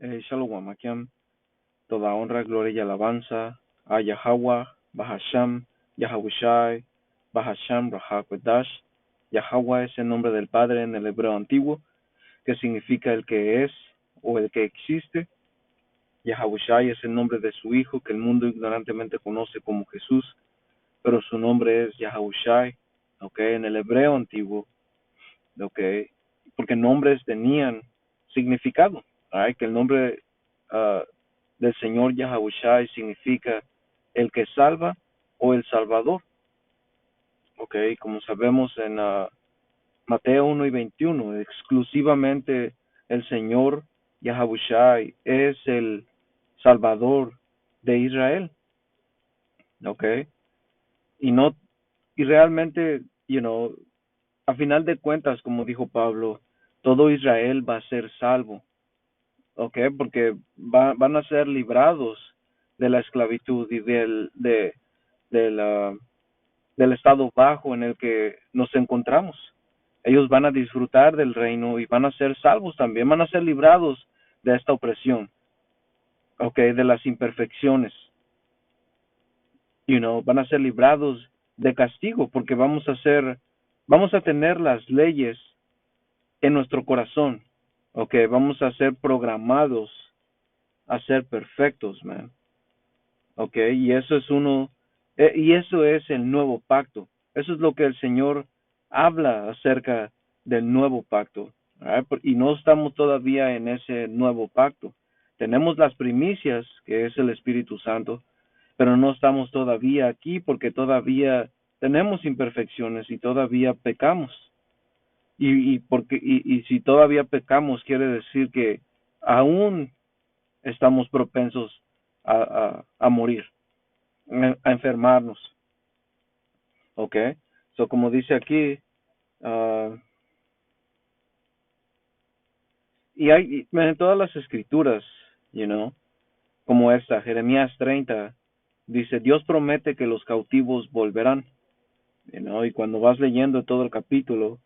Shalom, Akim. Toda honra, gloria y alabanza a Yahweh, Bahasham, Yahawashi, Bahasham, Rahakwadash. Yahweh es el nombre del Padre en el hebreo antiguo, que significa el que es o el que existe. Yahawashi es el nombre de su Hijo, que el mundo ignorantemente conoce como Jesús, pero su nombre es Yahawashi, en el hebreo antiguo, porque nombres tenían significado, que el nombre del Señor Yahawashi significa el que salva o el Salvador, como sabemos en Mateo 1:21, exclusivamente el Señor Yahawashi es el Salvador de Israel, y no, y realmente, a final de cuentas, como dijo Pablo, todo Israel va a ser salvo, porque van a ser librados de la esclavitud y del, ah, del estado bajo en el que nos encontramos. Ellos van a disfrutar del reino y van a ser salvos también, van a ser librados de esta opresión, de las imperfecciones, van a ser librados de castigo, porque vamos a tener las leyes en nuestro corazón, vamos a ser programados a ser perfectos, man, y eso es y eso es el nuevo pacto. Eso es lo que el Señor habla acerca del nuevo pacto, y no estamos todavía en ese nuevo pacto. Tenemos las primicias, que es el Espíritu Santo, pero no estamos todavía aquí porque todavía tenemos imperfecciones y todavía pecamos. Y si todavía pecamos, quiere decir que aún estamos propensos a morir, a enfermarnos. So como dice aquí, y hay en todas las escrituras, como esta, Jeremías 30, dice, Dios promete que los cautivos volverán, y cuando vas leyendo todo el capítulo,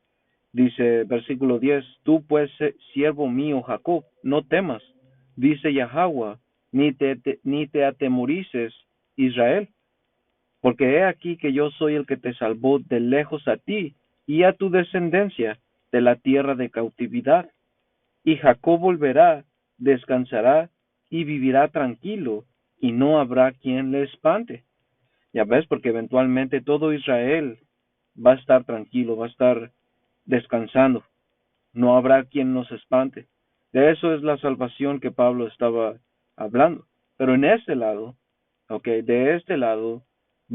dice, versículo 10, tú pues, siervo mío Jacob, no temas, dice Yahweh, ni te atemorices, Israel, porque he aquí que yo soy el que te salvó de lejos a ti y a tu descendencia de la tierra de cautividad. Y Jacob volverá, descansará y vivirá tranquilo, y no habrá quien le espante. Ya ves, porque eventualmente todo Israel va a estar tranquilo, va a estar descansando. No habrá quien nos espante. De eso es la salvación que Pablo estaba hablando. Pero en este lado, de este lado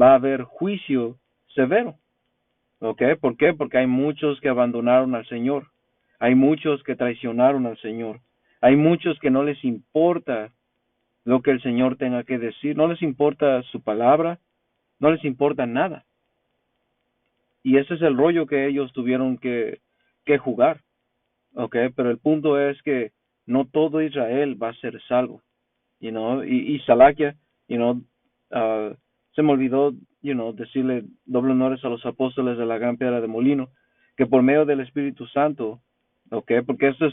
va a haber juicio severo. ¿Por qué? Porque hay muchos que abandonaron al Señor. Hay muchos que traicionaron al Señor. Hay muchos que no les importa lo que el Señor tenga que decir. No les importa su palabra. No les importa nada. Y ese es el rollo que ellos tuvieron que jugar. Pero el punto es que no todo Israel va a ser salvo. Y Salakia, se me olvidó, decirle doble honores a los apóstoles de la Gran Piedra de Molino, que por medio del Espíritu Santo, porque esto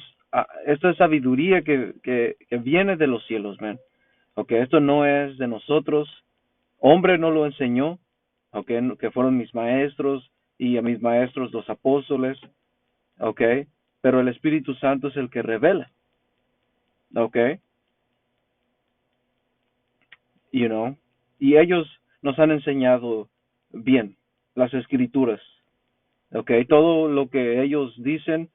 es sabiduría que viene de los cielos, man. Esto no es de nosotros, hombre no lo enseñó, que fueron mis maestros y a mis maestros los apóstoles, pero el Espíritu Santo es el que revela, y ellos nos han enseñado bien las escrituras, todo lo que ellos dicen,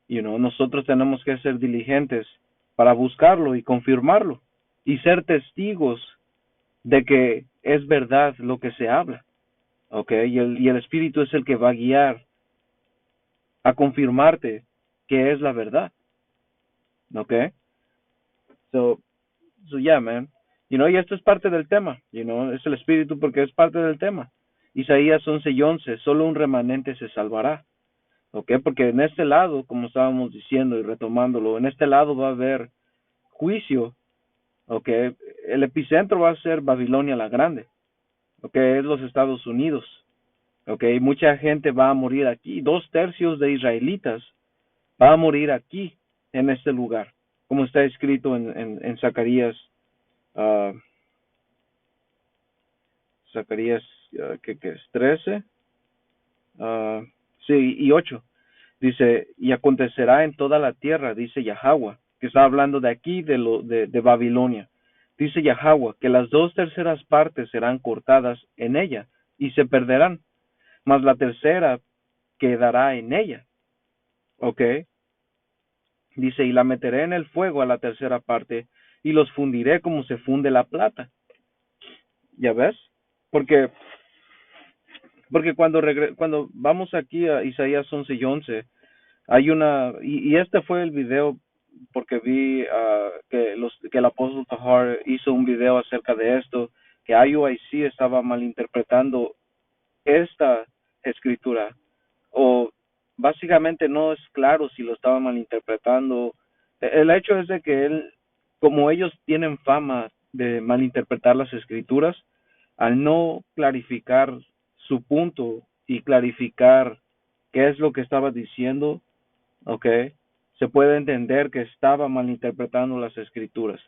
nosotros tenemos que ser diligentes para buscarlo y confirmarlo y ser testigos de que es verdad lo que se habla, y el Espíritu es el que va a guiar a confirmarte que es la verdad, so yeah, man. Y esto es parte del tema, es el Espíritu porque es parte del tema. Isaías 11:11, solo un remanente se salvará, porque en este lado, como estábamos diciendo y retomándolo, en este lado va a haber juicio, el epicentro va a ser Babilonia la Grande, es los Estados Unidos, mucha gente va a morir aquí, 2/3 de israelitas va a morir aquí, en este lugar, como está escrito en Zacarías, ah, Zacarías, que es 13, ah, sí, y 8. Dice, y acontecerá en toda la tierra, dice Yahweh, que está hablando de aquí, de Babilonia. Dice Yahweh, que las 2/3 serán cortadas en ella y se perderán, mas la tercera quedará en ella. ¿Ok? Dice, y la meteré en el fuego a la tercera parte y los fundiré como se funde la plata. ¿Ya ves? Porque, porque cuando vamos aquí a Isaías 11:11, hay y este fue el video porque vi que el apóstol Tahar hizo un video acerca de esto, que IUIC estaba malinterpretando esta escritura, o básicamente no es claro si lo estaba malinterpretando. El hecho es de que como ellos tienen fama de malinterpretar las escrituras, al no clarificar su punto y clarificar qué es lo que estaba diciendo, ¿ok? Se puede entender que estaba malinterpretando las escrituras,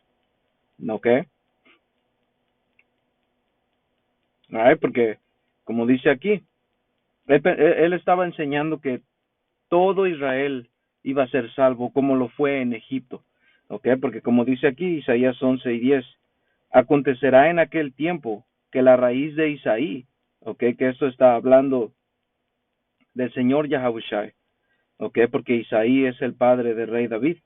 ¿ok? Porque, como dice aquí, él estaba enseñando que todo Israel iba a ser salvo como lo fue en Egipto, ¿ok? Porque como dice aquí Isaías 11:10, acontecerá en aquel tiempo que la raíz de Isaí, ¿ok? Que esto está hablando del Señor Yahushai, ¿ok? Porque Isaí es el padre del rey David,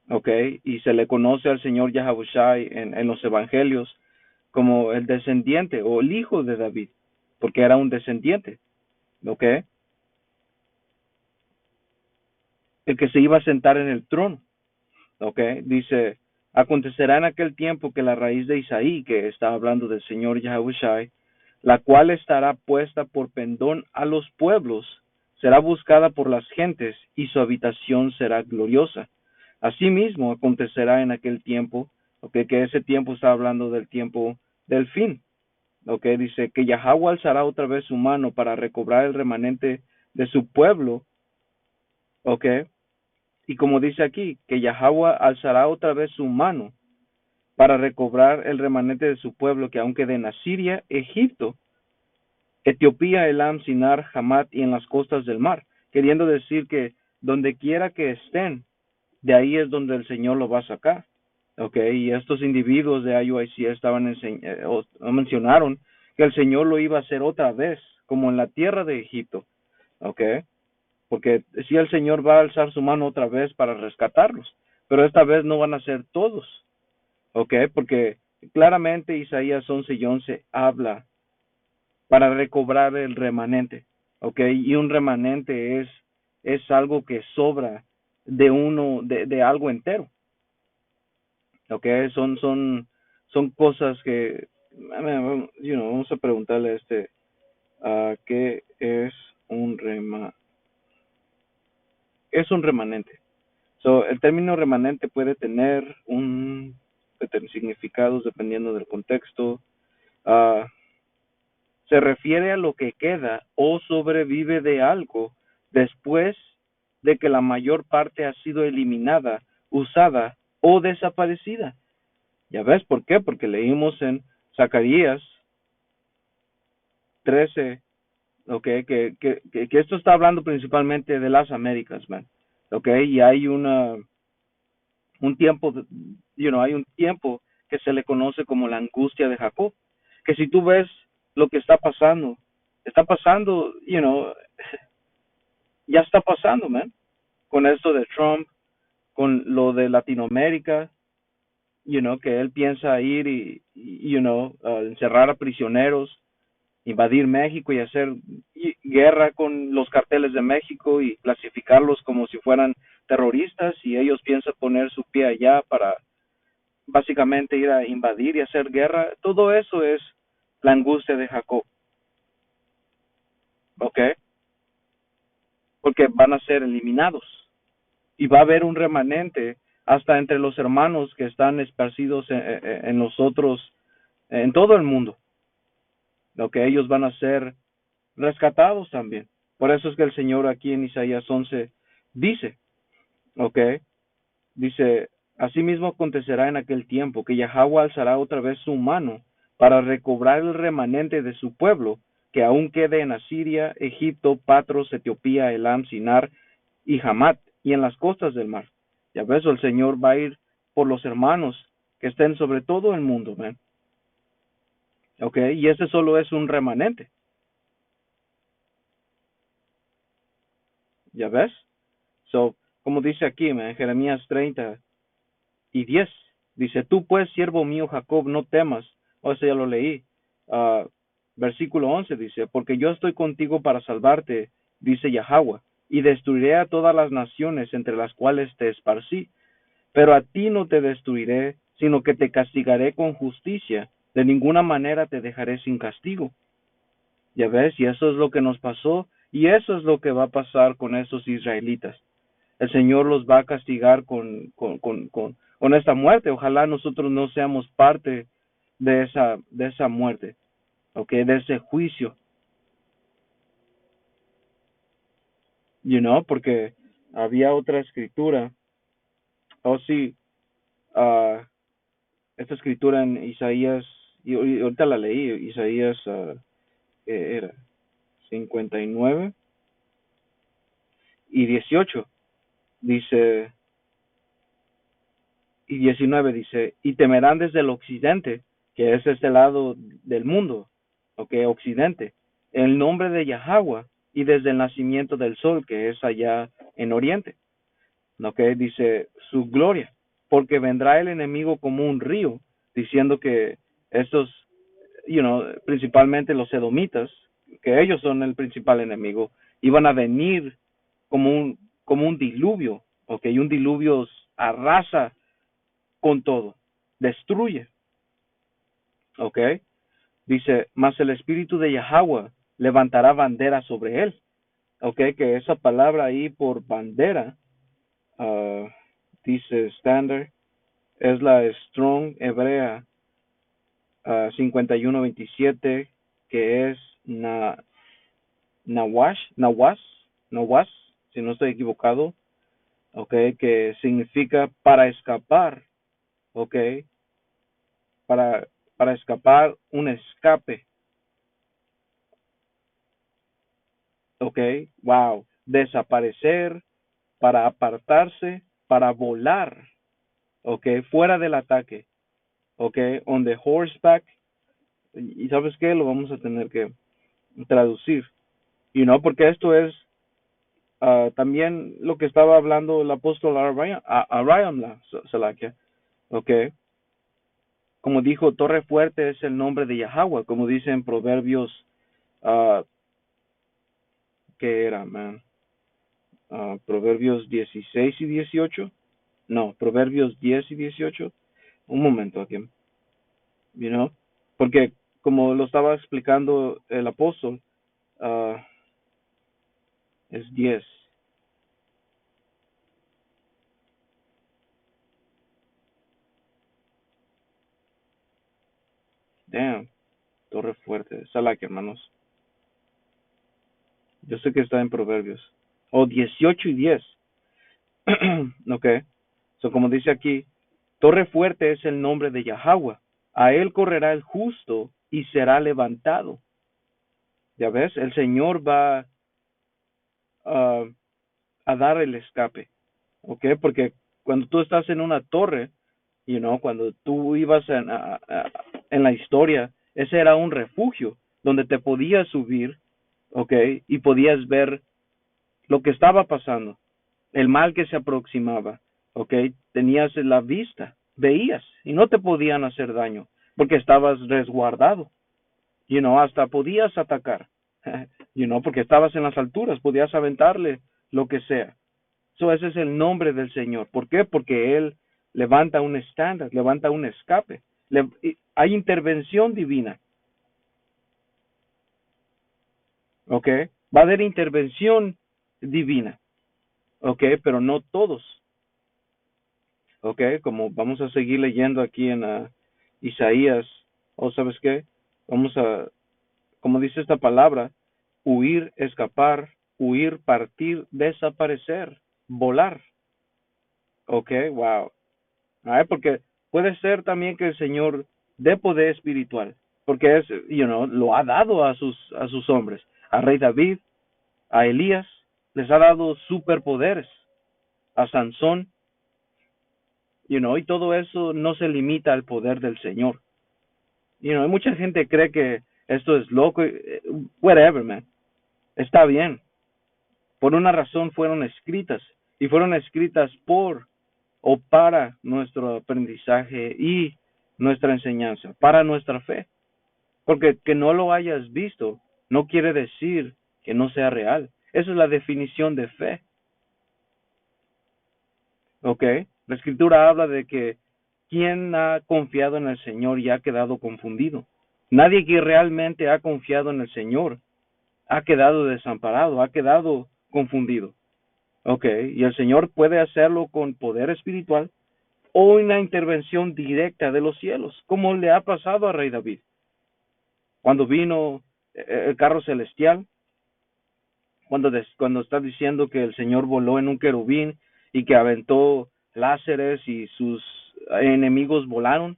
¿ok? Y se le conoce al Señor Yahushai en los evangelios como el descendiente o el hijo de David, porque era un descendiente, ¿ok? El que se iba a sentar en el trono, ¿ok? Dice, acontecerá en aquel tiempo que la raíz de Isaí, que está hablando del Señor Yahushai, la cual estará puesta por pendón a los pueblos, será buscada por las gentes y su habitación será gloriosa. Asimismo acontecerá en aquel tiempo, ¿ok? Que ese tiempo está hablando del tiempo del fin, ¿ok? Dice que Yahweh alzará otra vez su mano para recobrar el remanente de su pueblo, ¿ok? Y como dice aquí, que Yahweh alzará otra vez su mano para recobrar el remanente de su pueblo que aún quede en Asiria, Egipto, Etiopía, Elam, Sinar, Hamat y en las costas del mar, queriendo decir que donde quiera que estén, de ahí es donde el Señor lo va a sacar. Okay, y estos individuos de IUIC mencionaron que el Señor lo iba a hacer otra vez, como en la tierra de Egipto. Okay, porque si el Señor va a alzar su mano otra vez para rescatarlos, pero esta vez no van a ser todos. Okay, porque claramente Isaías 11:11 habla para recobrar el remanente. Okay, y un remanente es algo que sobra de algo entero. Okay, son cosas que, vamos a preguntarle a ¿qué es es un remanente? So, el término remanente puede tener significados dependiendo del contexto. Uh, Se refiere a lo que queda o sobrevive de algo después de que la mayor parte ha sido eliminada, usada o desaparecida. ¿Ya ves por qué? Porque leímos en Zacarías 13, okay, que esto está hablando principalmente de las Américas, man. Okay, y hay un tiempo, hay un tiempo que se le conoce como la angustia de Jacob, que si tú ves lo que está pasando, ya está pasando, man, con esto de Trump, con lo de Latinoamérica, que él piensa ir encerrar a prisioneros, invadir México y hacer guerra con los carteles de México y clasificarlos como si fueran terroristas, y ellos piensan poner su pie allá para básicamente ir a invadir y hacer guerra. Todo eso es la angustia de Jacob, ¿ok? Porque van a ser eliminados y va a haber un remanente hasta entre los hermanos que están esparcidos en los otros, en todo el mundo, lo que ellos van a ser rescatados también. Por eso es que el Señor aquí en Isaías 11 dice, ¿ok? Dice, asimismo acontecerá en aquel tiempo que Yahweh alzará otra vez su mano para recobrar el remanente de su pueblo, que aún quede en Asiria, Egipto, Patros, Etiopía, Elam, Sinar y Hamat, y en las costas del mar. Ya ves, el Señor va a ir por los hermanos que estén sobre todo el mundo, man. ¿Ok? Y ese solo es un remanente. ¿Ya ves? So, como dice aquí, man, Jeremías 30:10, dice, tú pues, siervo mío Jacob, no temas. O sea, ya lo leí. Uh, Versículo 11 dice, porque yo estoy contigo para salvarte, dice Yahweh, y destruiré a todas las naciones entre las cuales te esparcí. Pero a ti no te destruiré, sino que te castigaré con justicia. De ninguna manera te dejaré sin castigo. Ya ves, y eso es lo que nos pasó, y eso es lo que va a pasar con esos israelitas. El Señor los va a castigar con esta muerte. Ojalá nosotros no seamos parte de esa muerte, okay, de ese juicio, porque había otra escritura, sí, uh, esta escritura en Isaías, y ahorita la leí, Isaías, ¿qué era? 59:18, dice, y 19 dice, y temerán desde el occidente, que es este lado del mundo, occidente, el nombre de Yahweh, y desde el nacimiento del sol, que es allá en oriente, dice su gloria, porque vendrá el enemigo como un río, diciendo que estos, principalmente los edomitas, que ellos son el principal enemigo, iban a venir como un diluvio, y un diluvio arrasa con todo, destruye, ¿ok? Dice, mas el espíritu de Yahweh levantará bandera sobre él, ¿ok? Que esa palabra ahí por bandera, dice estándar, es la Strong Hebrea 51:27, que es Nawas, si no estoy equivocado, ¿ok? Que significa para escapar, ¿ok? Para, para escapar, un escape, ¿ok? Wow, desaparecer, para apartarse, para volar, ¿ok? Fuera del ataque, ¿ok? On the horseback, y ¿sabes qué? Lo vamos a tener que traducir, porque esto es también lo que estaba hablando el apóstol Abraham, Salakia, ¿ok? Como dijo, torre fuerte es el nombre de Yahweh, como dice en Proverbios, uh, ¿qué era, man? Proverbios 16 y 18. No, Proverbios 10 y 18. Un momento aquí, porque como lo estaba explicando el apóstol, uh, es 10. Damn, torre fuerte, Salak, hermanos. Yo sé que está en Proverbios. 18 y 10. Ok. So, como dice aquí, torre fuerte es el nombre de Yahweh. A él correrá el justo y será levantado. Ya ves, el Señor va uh, a dar el escape. Ok, porque cuando tú estás en una torre, cuando tú ibas en la historia, ese era un refugio donde te podías subir, ok, y podías ver lo que estaba pasando, el mal que se aproximaba, ok, tenías la vista, veías y no te podían hacer daño porque estabas resguardado, hasta podías atacar, porque estabas en las alturas, podías aventarle lo que sea. So, ese es el nombre del Señor. ¿Por qué? Porque Él levanta un estándar, levanta un escape. Hay intervención divina, ¿ok? Va a haber intervención divina, ¿ok? Pero no todos, ¿ok? Como vamos a seguir leyendo aquí en Isaías, ¿sabes qué? Vamos a, como dice esta palabra, huir, escapar, huir, partir, desaparecer, volar, Ok, wow. Porque puede ser también que el Señor dé poder espiritual, porque lo ha dado a sus hombres, a Rey David, a Elías, les ha dado superpoderes, a Sansón, y todo eso no se limita al poder del Señor. Hay mucha gente cree que esto es loco, whatever, man. Está bien. Por una razón fueron escritas, y fueron escritas por o para nuestro aprendizaje y nuestra enseñanza, para nuestra fe. Porque que no lo hayas visto no quiere decir que no sea real. Esa es la definición de fe. ¿Ok? La escritura habla de que quien ha confiado en el Señor y ha quedado confundido. Nadie que realmente ha confiado en el Señor ha quedado desamparado, ha quedado confundido. ¿Ok? Y el Señor puede hacerlo con poder espiritual o una intervención directa de los cielos, como le ha pasado a Rey David. Cuando vino el carro celestial, cuando está diciendo que el Señor voló en un querubín y que aventó láseres y sus enemigos volaron,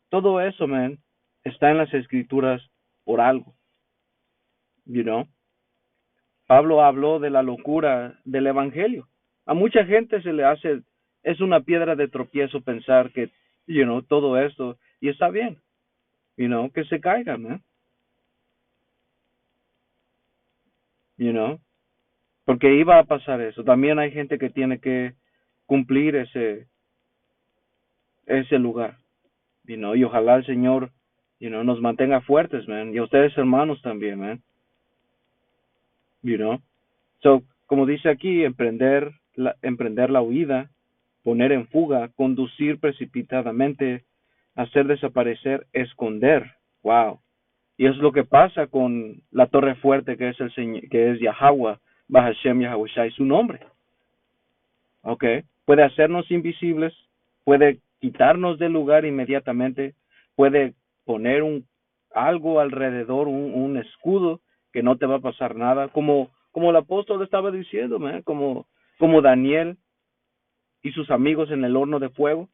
todo eso, man, está en las escrituras por algo, you know. Pablo habló de la locura del evangelio. A mucha gente se le hace, es una piedra de tropiezo pensar que, todo esto, y está bien, que se caiga, man, you know, porque iba a pasar eso. También hay gente que tiene que cumplir ese lugar, y ojalá el Señor, nos mantenga fuertes, man, y a ustedes hermanos también, man, you know. So, como dice aquí, emprender la huida, poner en fuga, conducir precipitadamente, hacer desaparecer, esconder. Wow. Y es lo que pasa con la torre fuerte que es el Señor, que es Yahweh, Bahashem Yahushai, su nombre. ¿Ok? Puede hacernos invisibles, puede quitarnos del lugar inmediatamente, puede poner algo alrededor, un escudo que no te va a pasar nada, como el apóstol estaba diciendo, man, como Daniel y sus amigos en el horno de fuego,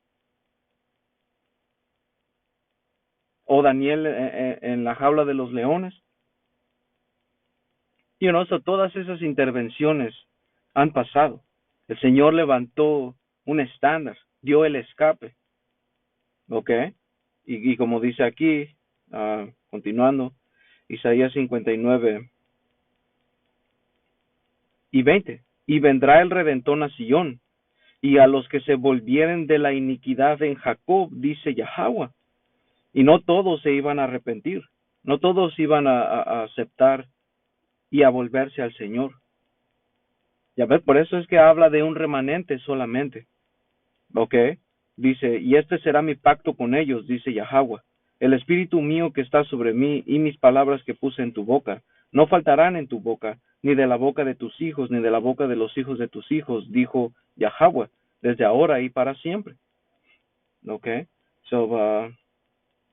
o Daniel en la jaula de los leones. Todas esas intervenciones han pasado. El Señor levantó un estándar, dio el escape, ¿ok? Y como dice aquí, continuando, Isaías 59:20, y vendrá el Redentor a Sion, y a los que se volvieren de la iniquidad en Jacob, dice Yahweh. Y no todos se iban a arrepentir, no todos iban a aceptar y a volverse al Señor. Y a ver, por eso es que habla de un remanente solamente. ¿Ok? Dice, y este será mi pacto con ellos, dice Yahweh. El espíritu mío que está sobre mí y mis palabras que puse en tu boca, no faltarán en tu boca, ni de la boca de tus hijos, ni de la boca de los hijos de tus hijos, dijo Yahweh, desde ahora y para siempre. ¿Ok? So,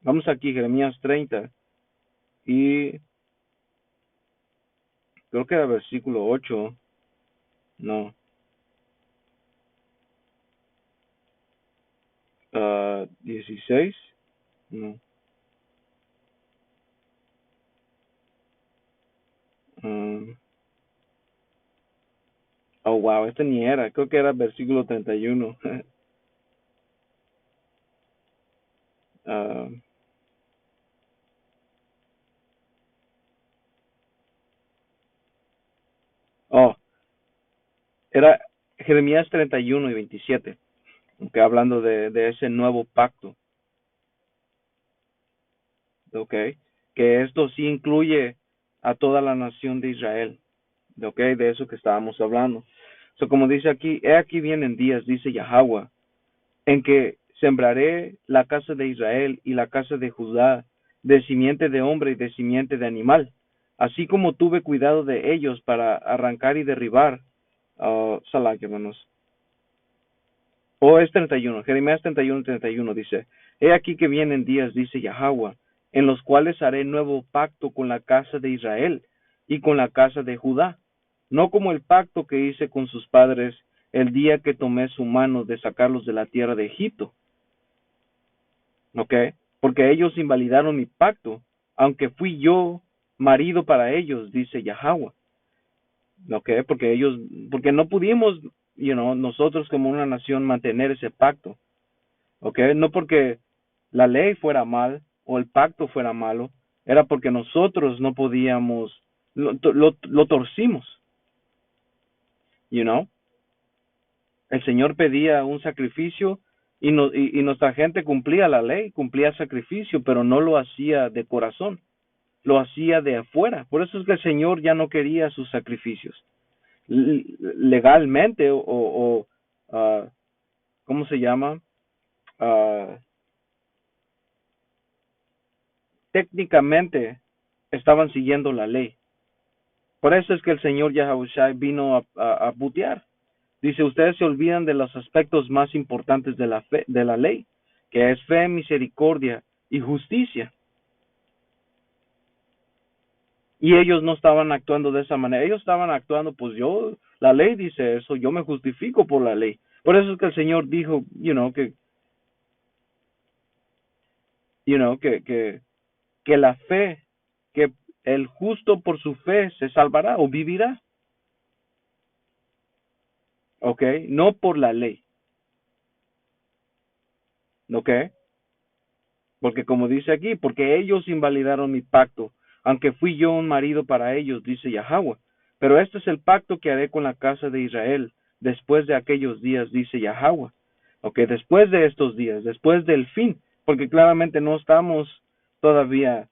vamos aquí, Jeremías 30, y creo que era versículo 8, no, 16, no. um, oh, wow, este ni era, creo que era versículo 31. uh, oh, era Jeremías 31:27, okay, hablando de ese nuevo pacto, okay, que esto sí incluye a toda la nación de Israel, okay, de eso que estábamos hablando. So, como dice aquí, he aquí vienen días, dice Yahweh, en que sembraré la casa de Israel y la casa de Judá de simiente de hombre y de simiente de animal, así como tuve cuidado de ellos para arrancar y derribar, Salah, hermanos. O es 31, Jeremías 31:31 dice, he aquí que vienen días, dice Yahweh, en los cuales haré nuevo pacto con la casa de Israel y con la casa de Judá, no como el pacto que hice con sus padres el día que tomé su mano de sacarlos de la tierra de Egipto. ¿Ok? Porque ellos invalidaron mi pacto, aunque fui yo marido para ellos, dice Yahweh. ¿Ok? Porque no pudimos, nosotros como una nación mantener ese pacto. ¿Ok? No porque la ley fuera mal o el pacto fuera malo, era porque nosotros no podíamos, lo torcimos, you know. El Señor pedía un sacrificio y nuestra gente cumplía la ley, cumplía sacrificio, pero no lo hacía de corazón, lo hacía de afuera. Por eso es que el Señor ya no quería sus sacrificios. Legalmente uh, ¿cómo se llama? Uh, Técnicamente estaban siguiendo la ley. Por eso es que el Señor Yahushua vino a putear. Dice, ustedes se olvidan de los aspectos más importantes de la fe, de la ley, que es fe, misericordia y justicia. Y ellos no estaban actuando de esa manera. Ellos estaban actuando, pues la ley dice eso, yo me justifico por la ley. Por eso es que el Señor dijo, que la fe, que el justo por su fe se salvará o vivirá. ¿Ok? No por la ley. ¿Ok? Porque como dice aquí, porque ellos invalidaron mi pacto, aunque fui yo un marido para ellos, dice Yahweh. Pero este es el pacto que haré con la casa de Israel después de aquellos días, dice Yahweh. Ok, después de estos días, después del fin, porque claramente no estamos todavía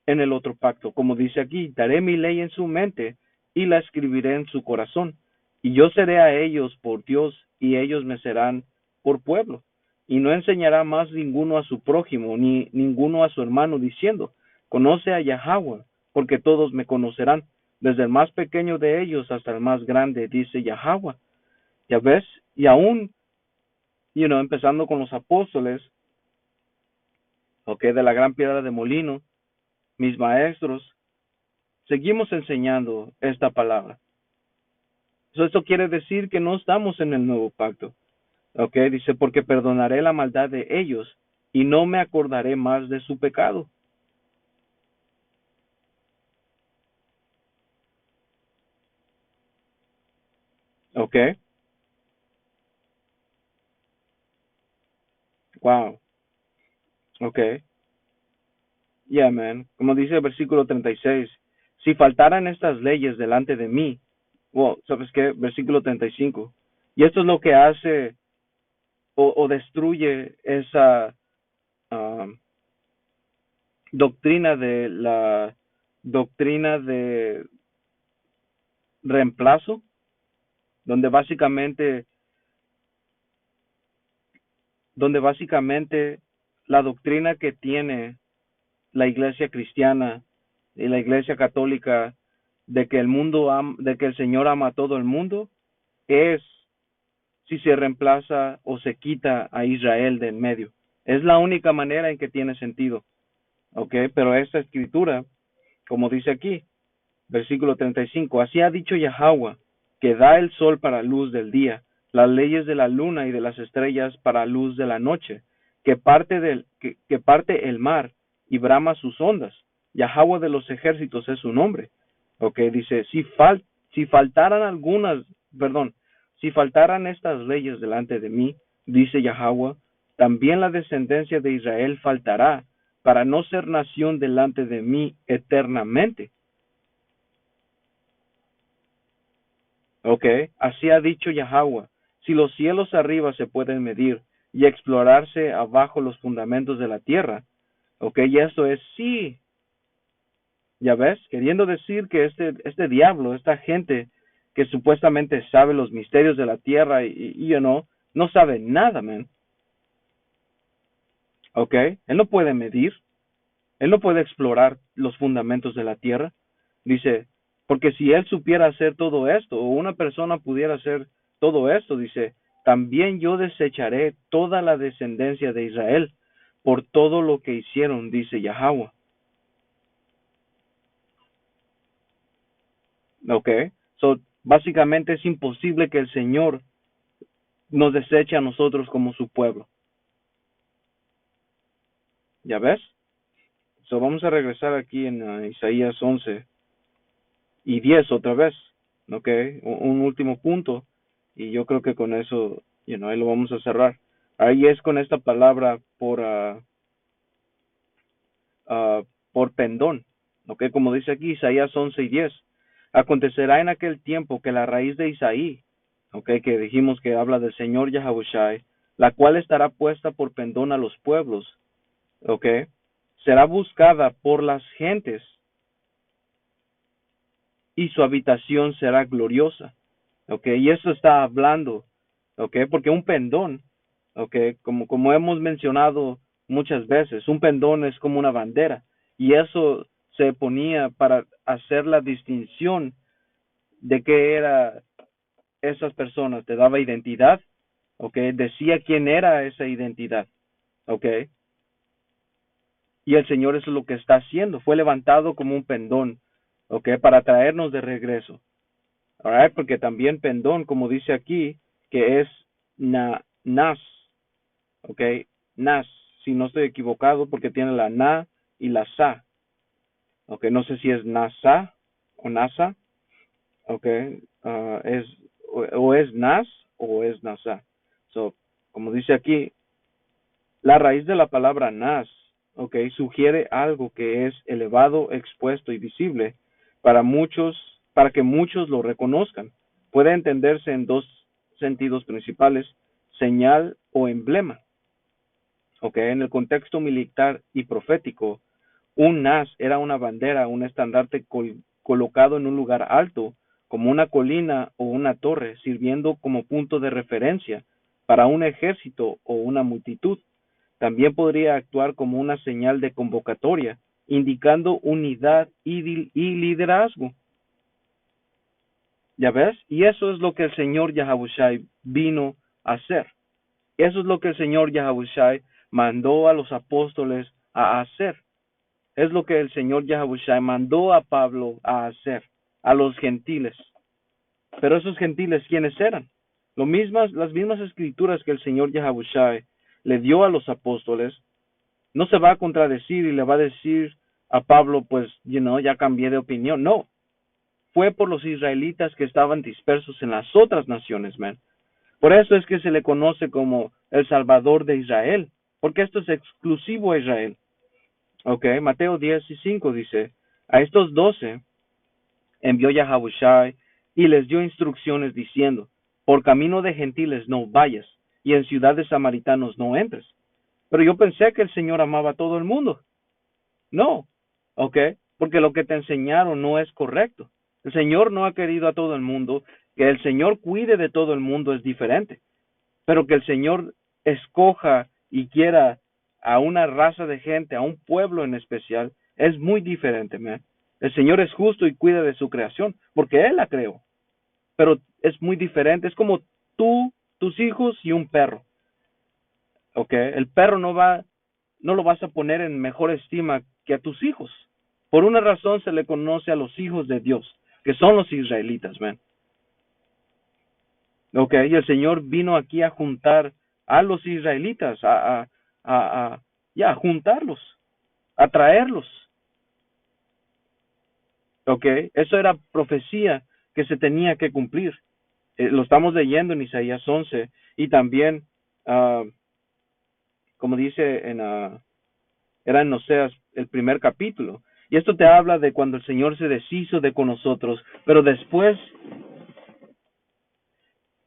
en el otro pacto. Como dice aquí, daré mi ley en su mente y la escribiré en su corazón. Y yo seré a ellos por Dios y ellos me serán por pueblo. Y no enseñará más ninguno a su prójimo ni ninguno a su hermano diciendo, conoce a Yahweh, porque todos me conocerán, desde el más pequeño de ellos hasta el más grande, dice Yahweh. Ya ves, y aún, empezando con los apóstoles, de la gran piedra de molino, mis maestros, seguimos enseñando esta palabra. Esto quiere decir que no estamos en el nuevo pacto. Dice, porque perdonaré la maldad de ellos y no me acordaré más de su pecado. Ok. Wow. Ok. Yeah, man. Como dice el versículo 36, si faltaran estas leyes delante de mí, ¿sabes qué? Versículo 35. Y esto es lo que hace o destruye esa um, doctrina de reemplazo, donde básicamente, la doctrina que tiene la iglesia cristiana y la iglesia católica de que de que el Señor ama a todo el mundo es si se reemplaza o se quita a Israel de en medio. Es la única manera en que tiene sentido. ¿Ok? Pero esta escritura, como dice aquí, versículo 35, así ha dicho Yahweh, que da el sol para luz del día, las leyes de la luna y de las estrellas para luz de la noche, que parte el mar y brama sus ondas. Yahweh de los ejércitos es su nombre. Ok, dice, si faltaran si faltaran estas leyes delante de mí, dice Yahweh, también la descendencia de Israel faltará para no ser nación delante de mí eternamente. Ok, así ha dicho Yahweh, si los cielos arriba se pueden medir y explorarse abajo los fundamentos de la tierra, ok, y esto es sí, ya ves, queriendo decir que este diablo, esta gente que supuestamente sabe los misterios de la tierra y no sabe nada, man, ok, él no puede medir, él no puede explorar los fundamentos de la tierra, dice, porque si él supiera hacer todo esto, o una persona pudiera hacer todo esto, dice, también yo desecharé toda la descendencia de Israel por todo lo que hicieron, dice Yahweh. Ok, so Básicamente es imposible que el Señor nos deseche a nosotros como su pueblo. ¿Ya ves? So, vamos a regresar aquí en Isaías 11 y 10 otra vez. ¿Ok? Un último punto. Y yo creo que con eso, ahí lo vamos a cerrar. Ahí es con esta palabra por pendón. ¿Ok? Como dice aquí Isaías 11 y 10. Acontecerá en aquel tiempo que la raíz de Isaí, ¿ok? Que dijimos que habla del Señor Yahushai, la cual estará puesta por pendón a los pueblos, ¿ok? Será buscada por las gentes y su habitación será gloriosa, ¿ok? Y eso está hablando, ¿ok? Porque un pendón, ¿ok? Como hemos mencionado muchas veces, un pendón es como una bandera y eso se ponía para hacer la distinción de qué era esas personas, te daba identidad, ¿ok? Decía quién era esa identidad, ¿ok? Y el Señor eso es lo que está haciendo, fue levantado como un pendón, ¿ok? Para traernos de regreso, ¿alright? Porque también pendón, como dice aquí, que es nas, ¿ok? Nas, si no estoy equivocado, porque tiene la na y la sa, ¿ok? No sé si es nasa o nasa, ¿ok? Es o es nas o es nasa. So, como dice aquí, la raíz de la palabra nas, ¿ok? Sugiere algo que es elevado, expuesto y visible para muchos, para que muchos lo reconozcan. Puede entenderse en dos sentidos principales, señal o emblema, ¿ok? En el contexto militar y profético, un nas era una bandera, un estandarte colocado en un lugar alto, como una colina o una torre, sirviendo como punto de referencia para un ejército o una multitud. También podría actuar como una señal de convocatoria, indicando unidad y liderazgo. ¿Ya ves? Y eso es lo que el Señor Yahushai vino a hacer. Eso es lo que el Señor Yahushai mandó a los apóstoles a hacer. Es lo que el Señor Yahushua mandó a Pablo a hacer, a los gentiles. Pero esos gentiles, ¿quiénes eran? Las mismas escrituras que el Señor Yahushua le dio a los apóstoles, no se va a contradecir y le va a decir a Pablo, pues, ya cambié de opinión. No, fue por los israelitas que estaban dispersos en las otras naciones, man. Por eso es que se le conoce como el Salvador de Israel, porque esto es exclusivo a Israel. Ok, Mateo 10:5 dice, a estos 12 envió Yahushai y les dio instrucciones diciendo, por camino de gentiles no vayas, y en ciudades samaritanos no entres. Pero yo pensé que el Señor amaba a todo el mundo. No, ok, porque lo que te enseñaron no es correcto. El Señor no ha querido a todo el mundo, que el Señor cuide de todo el mundo es diferente, pero que el Señor escoja y quiera a una raza de gente, a un pueblo en especial, es muy diferente, man. El Señor es justo y cuida de su creación, porque Él la creó, pero es muy diferente, es como tú, tus hijos y un perro, ¿ok? El perro no lo vas a poner en mejor estima que a tus hijos. Por una razón se le conoce a los hijos de Dios, que son los israelitas, man. Ok, y el Señor vino aquí a juntar a los israelitas, a juntarlos, a traerlos. Ok, eso era profecía que se tenía que cumplir. Lo estamos leyendo en Isaías 11 y también, uh, como dice era en Oseas el primer capítulo. Y esto te habla de cuando el Señor se deshizo de con nosotros, pero después,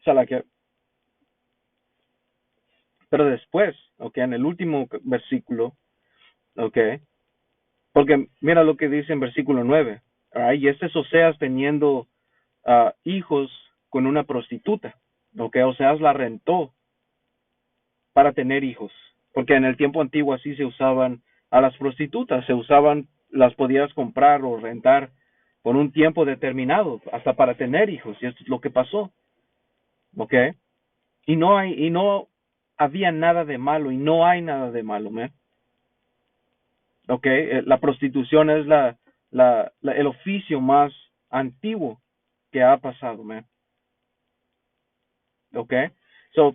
Salakia, pero después, ok, en el último versículo, ok, porque mira lo que dice en versículo 9. Y este es Oseas teniendo hijos con una prostituta. Ok, Oseas la rentó para tener hijos. Porque en el tiempo antiguo así se usaban a las prostitutas. Las podías comprar o rentar por un tiempo determinado, hasta para tener hijos. Y esto es lo que pasó. Ok. Y no había nada de malo y no hay nada de malo, ¿me? Ok, la prostitución es el oficio más antiguo, que ha pasado, man. Okay? So,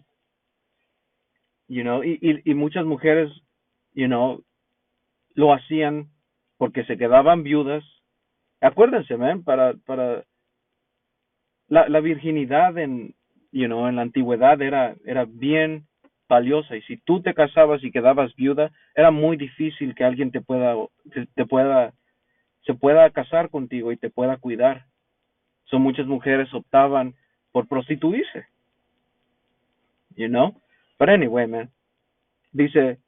y muchas mujeres, you know, lo hacían porque se quedaban viudas. Acuérdense, man, para la virginidad en la antigüedad era bien valiosa, y si tú te casabas y quedabas viuda, era muy difícil que alguien se pueda casar contigo y te pueda cuidar. So muchas mujeres optaban por prostituirse, you know. But anyway, man, dice,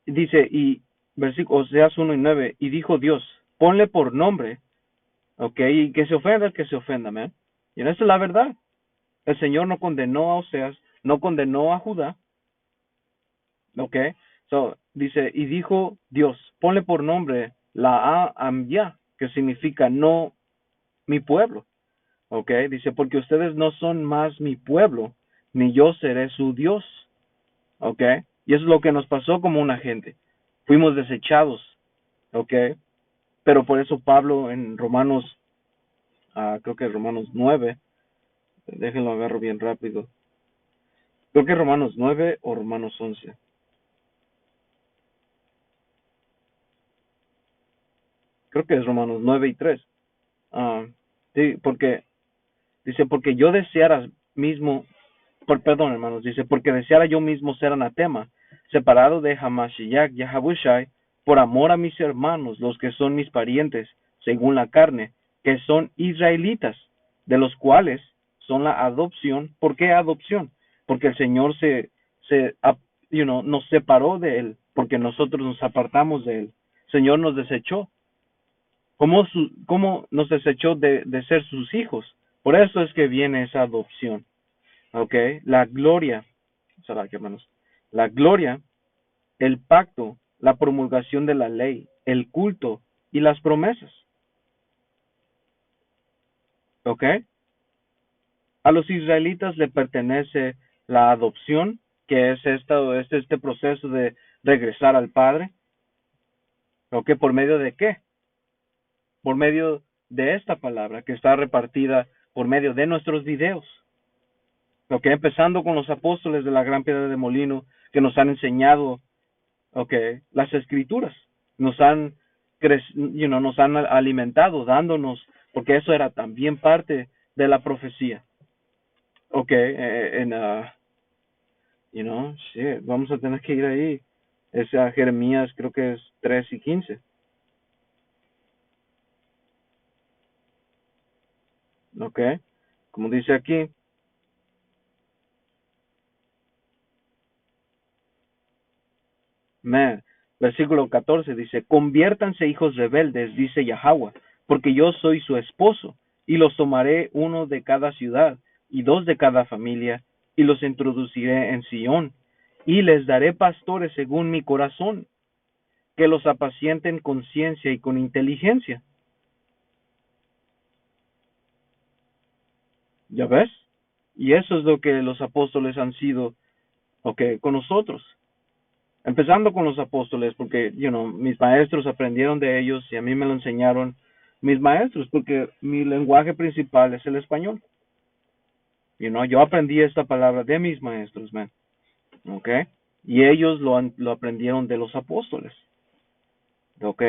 y versículo Oseas 1:9, y dijo Dios, ponle por nombre, okay, y que se ofenda el que se ofenda, man. Y esa es la verdad. El Señor no condenó a Oseas, no condenó a Judá, okay. So, dice, y dijo Dios, ponle por nombre la Amya, que significa no mi pueblo, okay. Dice, porque ustedes no son más mi pueblo, ni yo seré su Dios, okay. Y eso es lo que nos pasó como una gente. Fuimos desechados, okay. Pero por eso Pablo en Romanos, creo que Romanos 9, déjenlo agarro bien rápido. Creo que Romanos 9 o Romanos 11. Creo que es Romanos 9:3. Sí, porque dice, porque yo deseara mismo, perdón, hermanos, dice, porque deseara yo mismo ser anatema, separado de Hamashiach Yahabushai, por amor a mis hermanos, los que son mis parientes, según la carne, que son israelitas, de los cuales son la adopción. ¿Por qué adopción? Porque el Señor nos separó de él, porque nosotros nos apartamos de él. El Señor nos desechó. ¿Cómo nos desechó de ser sus hijos? Por eso es que viene esa adopción. ¿Ok? La gloria, hermanos, la gloria, el pacto, la promulgación de la ley, el culto y las promesas. ¿Ok? A los israelitas le pertenece la adopción, que es este proceso de regresar al Padre. ¿Ok? ¿Por medio de qué? Por medio de esta palabra que está repartida por medio de nuestros videos. Ok, empezando con los apóstoles de la Gran Piedra de Molino, que nos han enseñado, ok, las escrituras, nos han alimentado, dándonos, porque eso era también parte de la profecía. Ok, vamos a tener que ir ahí. Es a Jeremías, creo que es 3:15. Ok, como dice aquí, versículo 14 dice, conviértanse hijos rebeldes, dice Yahweh, porque yo soy su esposo, y los tomaré uno de cada ciudad, y dos de cada familia, y los introduciré en Sión, y les daré pastores según mi corazón, que los apacienten con ciencia y con inteligencia. ¿Ya ves? Y eso es lo que los apóstoles han sido, con nosotros. Empezando con los apóstoles, porque, mis maestros aprendieron de ellos y a mí me lo enseñaron mis maestros, porque mi lenguaje principal es el español. Yo aprendí esta palabra de mis maestros, man. ¿Ok? Y ellos lo aprendieron de los apóstoles. ¿Ok?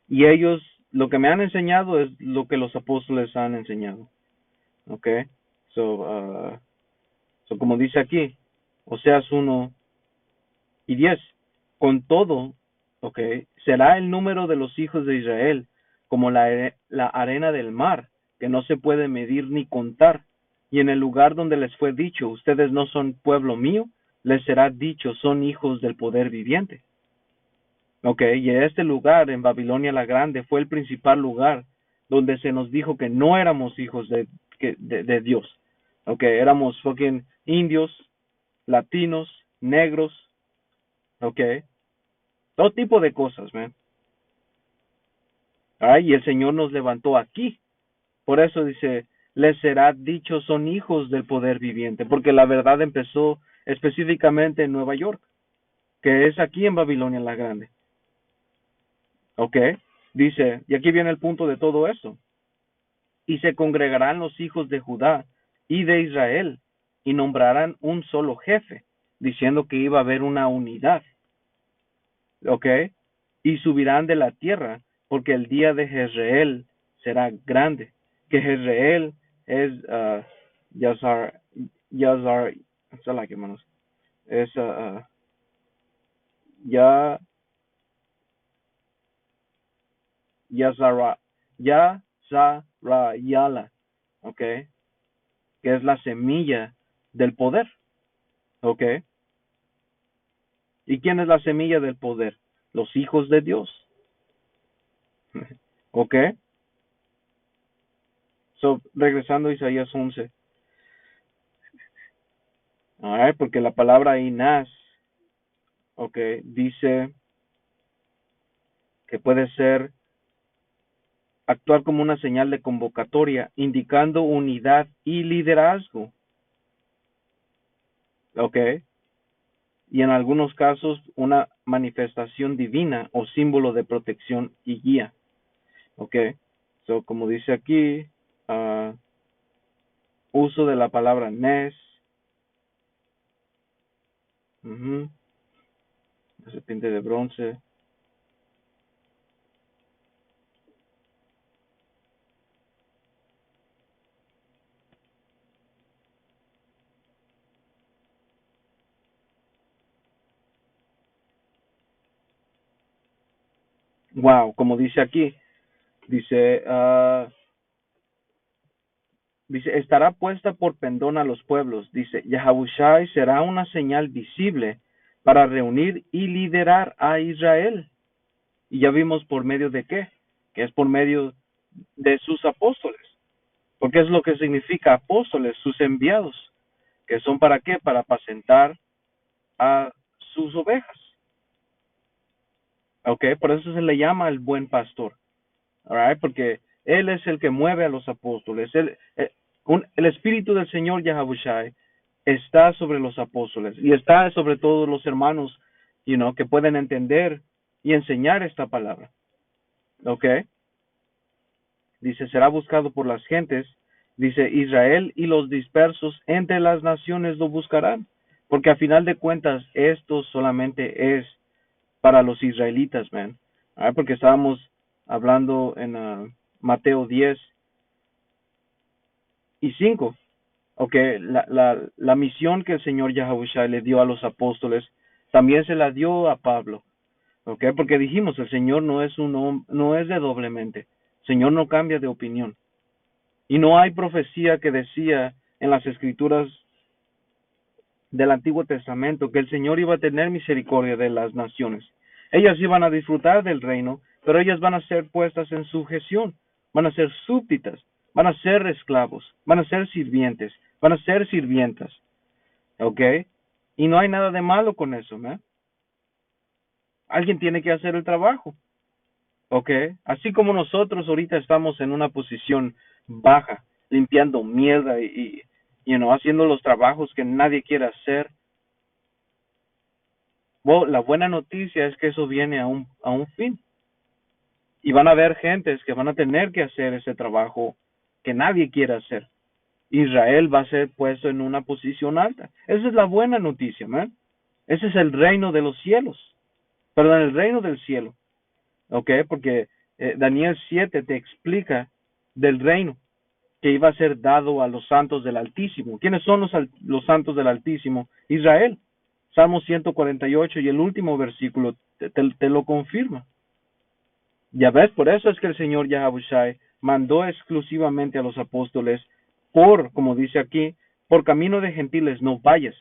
Y ellos, lo que me han enseñado es lo que los apóstoles han enseñado. ¿Ok? So, como dice aquí, Oseas 1:10, con todo, será el número de los hijos de Israel como la arena del mar, que no se puede medir ni contar. Y en el lugar donde les fue dicho, ustedes no son pueblo mío, les será dicho, son hijos del poder viviente. Y este lugar, en Babilonia la Grande, fue el principal lugar donde se nos dijo que no éramos hijos de Dios. Éramos fucking indios, latinos, negros, todo tipo de cosas, man. Y el Señor nos levantó aquí. Por eso dice, les será dicho, son hijos del poder viviente, porque la verdad empezó específicamente en Nueva York, que es aquí en Babilonia la Grande. Dice, y aquí viene el punto de todo esto. Y se congregarán los hijos de Judá y de Israel, y nombrarán un solo jefe, diciendo que iba a haber una unidad. ¿Ok? Y subirán de la tierra, porque el día de Jezreel será grande. Que Jezreel es Yazar, Yazar, hermanos. Es ya, Yazara, Yazarayala, ¿ok? Que es la semilla del poder, ¿ok? ¿Y quién es la semilla del poder? Los hijos de Dios, ¿ok? So, regresando a Isaías 11, porque la palabra Inás, ¿ok? Dice que puede ser actuar como una señal de convocatoria, indicando unidad y liderazgo, ¿ok? Y en algunos casos una manifestación divina o símbolo de protección y guía, ¿ok? So, como dice aquí, uso de la palabra Nes, la serpiente de bronce. Wow, como dice aquí, dice, dice, estará puesta por pendón a los pueblos. Dice, Yahabushai será una señal visible para reunir y liderar a Israel. Y ya vimos por medio de qué, que es por medio de sus apóstoles. Porque es lo que significa apóstoles, sus enviados, que son para qué, para apacentar a sus ovejas. Ok, por eso se le llama el buen pastor. Alright, porque él es el que mueve a los apóstoles. El espíritu del Señor Yahabushai está sobre los apóstoles y está sobre todos los hermanos, que pueden entender y enseñar esta palabra. ¿Ok? Dice, será buscado por las gentes. Dice, Israel y los dispersos entre las naciones lo buscarán. Porque a final de cuentas, esto solamente es para los israelitas, man. Porque estábamos hablando en Mateo 10:5. Ok, la misión que el Señor Yahushua le dio a los apóstoles, también se la dio a Pablo. Ok, porque dijimos, el Señor no es no es de doble mente. El Señor no cambia de opinión. Y no hay profecía que decía en las escrituras del Antiguo Testamento que el Señor iba a tener misericordia de las naciones. Ellas iban a disfrutar del reino, pero ellas van a ser puestas en sujeción, van a ser súbditas, van a ser esclavos, van a ser sirvientes, van a ser sirvientas. ¿Ok? Y no hay nada de malo con eso, ¿no? Alguien tiene que hacer el trabajo. ¿Ok? Así como nosotros ahorita estamos en una posición baja, limpiando mierda y haciendo los trabajos que nadie quiere hacer. Bueno, la buena noticia es que eso viene a un fin. Y van a haber gentes que van a tener que hacer ese trabajo que nadie quiere hacer. Israel va a ser puesto en una posición alta. Esa es la buena noticia, man. Ese es el reino de los cielos. Perdón, el reino del cielo. ¿Ok? Porque Daniel 7 te explica del reino que iba a ser dado a los santos del Altísimo. ¿Quiénes son los santos del Altísimo? Israel. Salmo 148 y el último versículo te lo confirma. Ya ves, por eso es que el Señor Yahabushai mandó exclusivamente a los apóstoles como dice aquí, por camino de gentiles no vayas.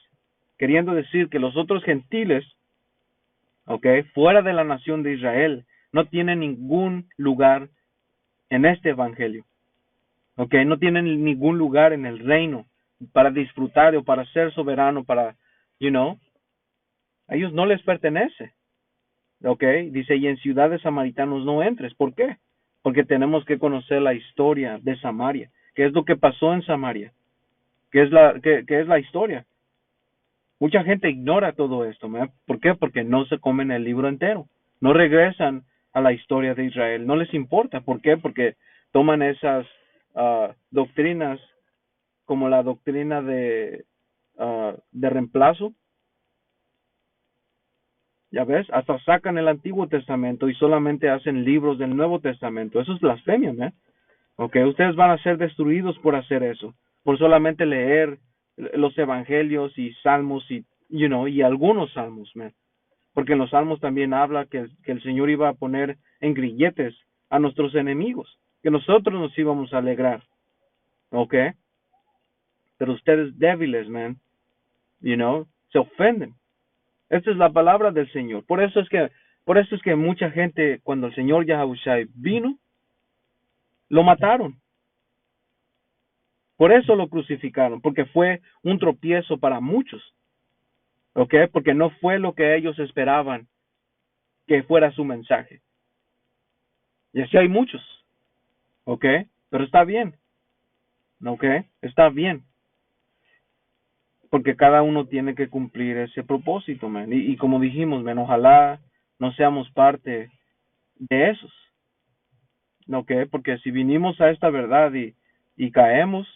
Queriendo decir que los otros gentiles, ok, fuera de la nación de Israel, no tienen ningún lugar en este evangelio. Ok, no tienen ningún lugar en el reino para disfrutar o para ser soberano, a ellos no les pertenece. Ok, dice, y en ciudades samaritanos no entres. ¿Por qué? Porque tenemos que conocer la historia de Samaria. ¿Qué es lo que pasó en Samaria? ¿Qué es la historia? Mucha gente ignora todo esto. ¿no? ¿Por qué? Porque no se comen el libro entero. No regresan a la historia de Israel. No les importa. ¿Por qué? Porque toman esas doctrinas como la doctrina de reemplazo. Ya ves, hasta sacan el Antiguo Testamento y solamente hacen libros del Nuevo Testamento. Eso es blasfemia, ¿eh? Okay, ustedes van a ser destruidos por hacer eso, por solamente leer los evangelios y salmos y algunos salmos, man. Porque en los salmos también habla que el Señor iba a poner en grilletes a nuestros enemigos, que nosotros nos íbamos a alegrar, ¿ok? Pero ustedes débiles, man, se ofenden. Esta es la palabra del Señor. Por eso es que mucha gente, cuando el Señor Yahushua vino, lo mataron. Por eso lo crucificaron, porque fue un tropiezo para muchos, ¿ok? Porque no fue lo que ellos esperaban que fuera su mensaje. Y así hay muchos, ¿ok? Pero está bien, ¿ok? Está bien, porque cada uno tiene que cumplir ese propósito, man. Y como dijimos, man, ojalá no seamos parte de esos, ¿ok? Porque si vinimos a esta verdad y caemos,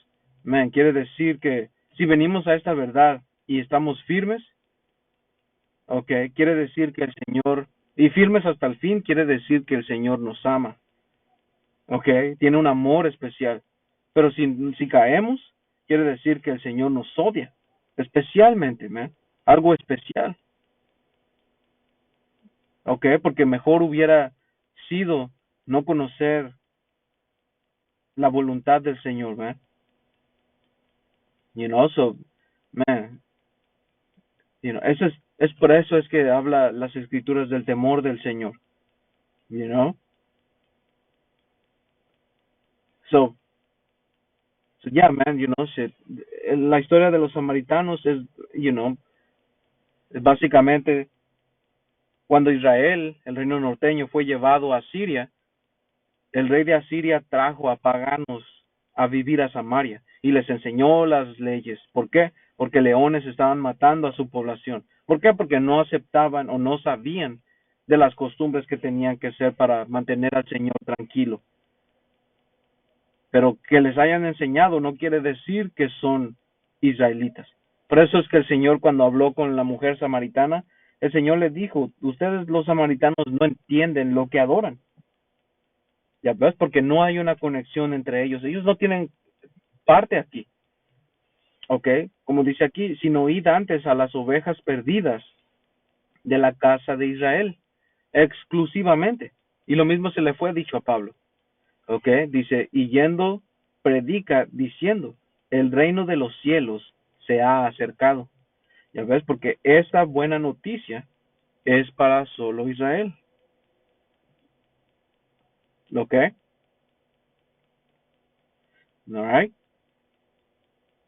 man, quiere decir que si venimos a esta verdad y estamos firmes, ok, quiere decir que el Señor, y firmes hasta el fin, quiere decir que el Señor nos ama, ok, tiene un amor especial. Pero si caemos, quiere decir que el Señor nos odia, especialmente, man, algo especial, ok, porque mejor hubiera sido no conocer la voluntad del Señor, man, so, man, eso es por eso es que habla las escrituras del temor del Señor, you know, so, yeah, man, shit. La historia de los samaritanos es básicamente cuando Israel, el reino norteño, fue llevado a Siria, el rey de Asiria trajo a paganos a vivir a Samaria y les enseñó las leyes. ¿Por qué? Porque leones estaban matando a su población. ¿Por qué? Porque no aceptaban o no sabían de las costumbres que tenían que hacer para mantener al Señor tranquilo. Pero que les hayan enseñado no quiere decir que son israelitas. Por eso es que el Señor, cuando habló con la mujer samaritana, el Señor le dijo, ustedes los samaritanos no entienden lo que adoran. Ya ves, porque no hay una conexión entre ellos. Ellos no tienen parte aquí. ¿Ok? Como dice aquí, sino id antes a las ovejas perdidas de la casa de Israel, exclusivamente. Y lo mismo se le fue dicho a Pablo. ¿Ok? Dice, y yendo, predica diciendo, el reino de los cielos se ha acercado. Ya ves, porque esta buena noticia es para solo Israel. ¿Ok? Alright.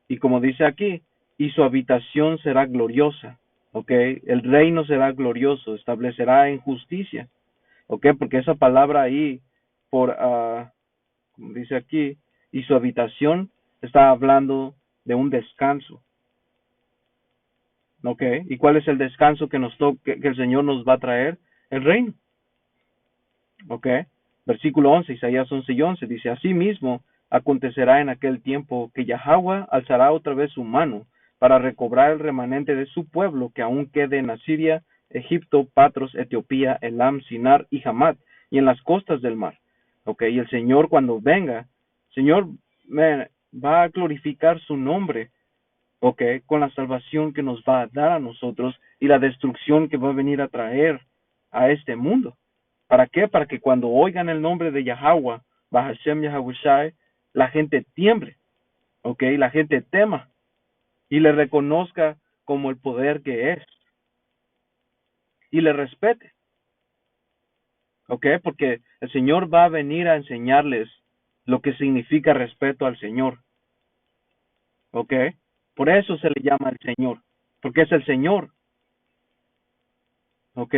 Y como dice aquí, y su habitación será gloriosa. ¿Ok? El reino será glorioso, establecerá en justicia. ¿Ok? Porque esa palabra ahí, como dice aquí, y su habitación está hablando de un descanso. ¿Ok? ¿Y cuál es el descanso que el Señor nos va a traer? El reino. ¿Ok? Versículo 11, Isaías 11:11 dice, asimismo acontecerá en aquel tiempo que Yahweh alzará otra vez su mano para recobrar el remanente de su pueblo que aún quede en Asiria, Egipto, Patros, Etiopía, Elam, Sinar y Hamat, y en las costas del mar. ¿Ok? Y el Señor cuando venga, Señor va a glorificar su nombre, ¿ok? Con la salvación que nos va a dar a nosotros y la destrucción que va a venir a traer a este mundo. ¿Para qué? Para que cuando oigan el nombre de Yahweh, Bahashem Yahushai, la gente tiemble, ¿ok? La gente tema y le reconozca como el poder que es y le respete, ¿ok? Porque el Señor va a venir a enseñarles lo que significa respeto al Señor, ¿ok? Por eso se le llama el Señor, porque es el Señor, ¿ok?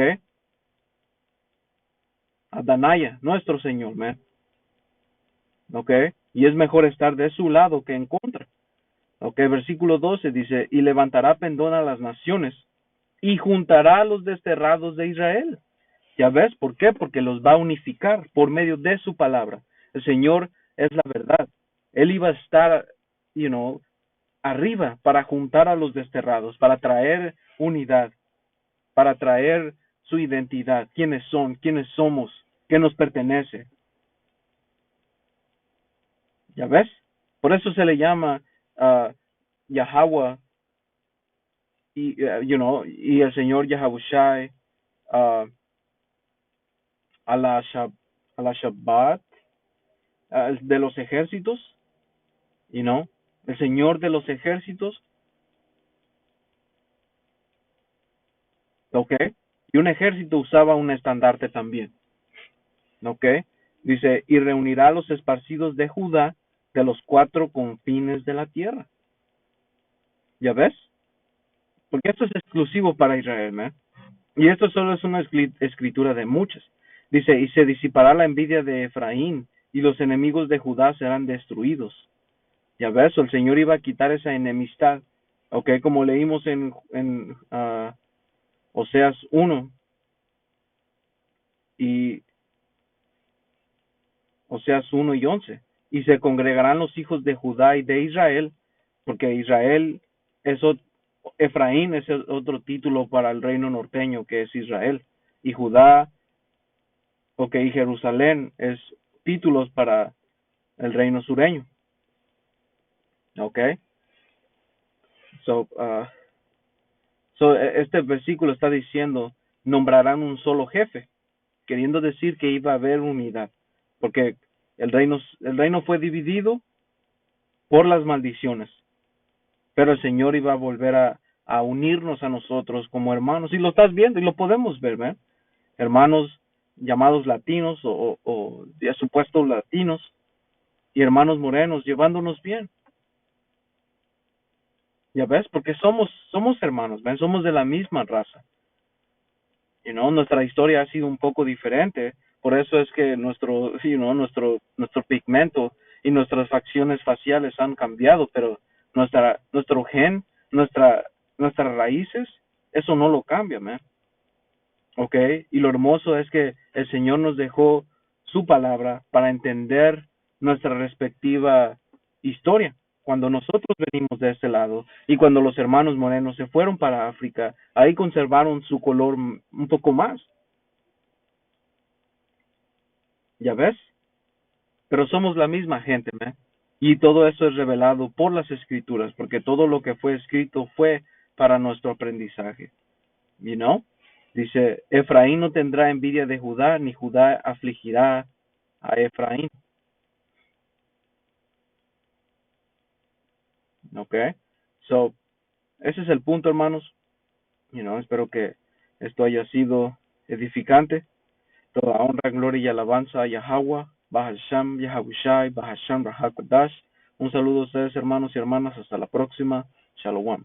Adonai, nuestro Señor, man. ¿Ok? Y es mejor estar de su lado que en contra. ¿Ok? Versículo 12 dice, y levantará pendón a las naciones y juntará a los desterrados de Israel. ¿Ya ves? ¿Por qué? Porque los va a unificar por medio de su palabra. El Señor es la verdad. Él iba a estar, arriba para juntar a los desterrados, para traer unidad, para traer su identidad, quiénes son, quiénes somos, qué nos pertenece. ¿Ya ves? Por eso se le llama Yahweh y el Señor Yahabushai, uh, a la, a la Shabbat, de los ejércitos, el Señor de los ejércitos, ¿ok? Y un ejército usaba un estandarte también, ¿ok? Dice, y reunirá a los esparcidos de Judá de los 4 confines de la tierra. ¿Ya ves? Porque esto es exclusivo para Israel, ¿eh? Y esto solo es una escritura de muchas. Dice, y se disipará la envidia de Efraín, y los enemigos de Judá serán destruidos. Ya ves, el Señor iba a quitar esa enemistad, ¿ok? Como leímos en Oseas 1 y Oseas 1 y 11. Y se congregarán los hijos de Judá y de Israel, porque Israel es Efraín es otro título para el reino norteño que es Israel. Y Judá, ok, y Jerusalén es títulos para el reino sureño. Ok. So, este versículo está diciendo, nombrarán un solo jefe, queriendo decir que iba a haber unidad, porque el reino fue dividido por las maldiciones, pero el Señor iba a volver a unirnos a nosotros como hermanos, y lo estás viendo y lo podemos ver, ¿ven? Hermanos llamados latinos o ya supuestos latinos y hermanos morenos llevándonos bien. Ya ves, porque somos hermanos, ven, somos de la misma raza. Nuestra historia ha sido un poco diferente, por eso es que nuestro pigmento y nuestras facciones faciales han cambiado, pero nuestro gen, nuestras raíces, eso no lo cambia, man. ¿Ok? Y lo hermoso es que el Señor nos dejó su palabra para entender nuestra respectiva historia. Cuando nosotros venimos de este lado y cuando los hermanos morenos se fueron para África, ahí conservaron su color un poco más. ¿Ya ves? Pero somos la misma gente, ¿me? Y todo eso es revelado por las escrituras, porque todo lo que fue escrito fue para nuestro aprendizaje. You know? Dice, Efraín no tendrá envidia de Judá, ni Judá afligirá a Efraín. ¿Ok? So, ese es el punto, hermanos. Espero que esto haya sido edificante. Toda honra, gloria y alabanza a Yahweh, Bahal Sham, Yahabushai, Bahal Sham, Rahakadash. Un saludo a ustedes, hermanos y hermanas. Hasta la próxima. Shalom.